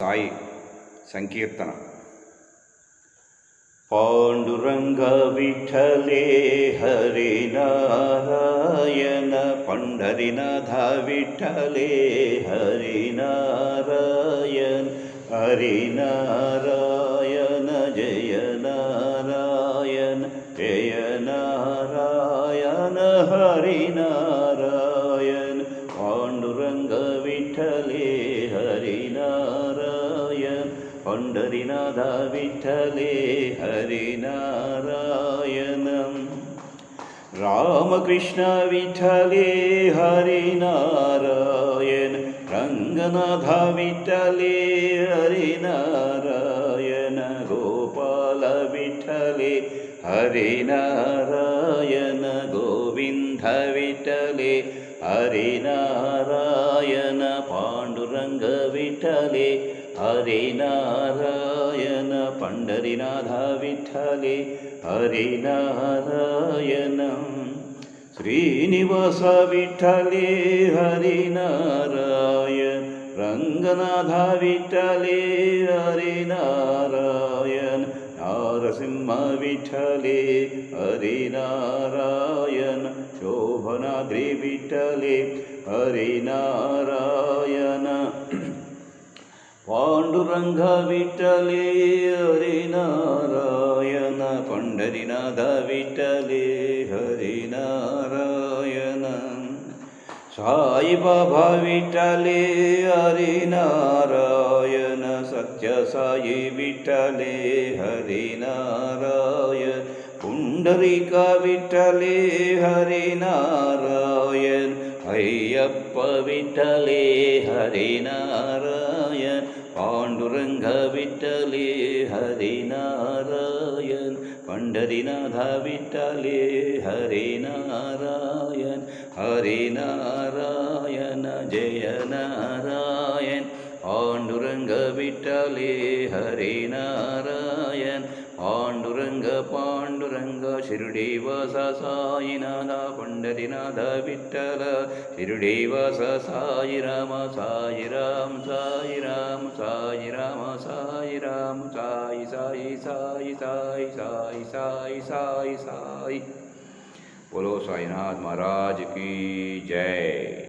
సాయి సంకీర్తన. పాండురంగ విఠలే హరి నారాయణ, పండరినాథ విఠలే హరి నారాయణ, హరి నారాయణ జయ నారాయణ, జయ నారాయణ హరి నారాయణ. పాండురంగ విఠలే హరి నారాయణ, పండరినాథ విఠలే హరి నారాయణ. రామకృష్ణ విఠలే హరి నారాయణ, రంగనాథ విఠలే హరి నారాయణ, గోపాల విఠలే హరి నారాయణ, గోవింద విఠలే హరి నారాయణ, పాండురంగ విఠలే హరి నారాయణ, పండరినాథ విఠలే హరి నారాయణ. శ్రీనివాస విఠలే హరి నారాయణ, రంగనాథ విఠలే హరి నారాయణ, నారసింహ విఠలే హరి నారాయణ, శోభనాద్రి విఠలే హరి నారాయణ. పాండురంగ విఠలే హరి నారాయణ, పండరినాథ విఠలే హరి నారాయణ. సాయిబాబా విఠలే హరి నారాయణ, సత్య సాయి విఠలే హరి నారాయణ, పుండరీక విఠలే హరి నారాయణ, అయ్యప్ప విఠలే హరి నారాయణ, పాండురంగ విఠలే హరి నారాయణ, పండరినాథ విఠలే హరి నారాయణ, హరి నారాయణ జయ నారాయణ. పాండురంగ విఠలే హరి నారాయణ, పాండురంగ పాండురంగ షిరిడీవాస సాయినాథ, పండరినాథ విఠల షిరిడీవాస సాయి రామ, సాయి రామ సాయి రామ, సాయి రామ సాయి రామ, సాయి సాయి సాయి సాయి సాయి సాయి సాయి సాయి. बोलो साईनाथ महाराज की जय.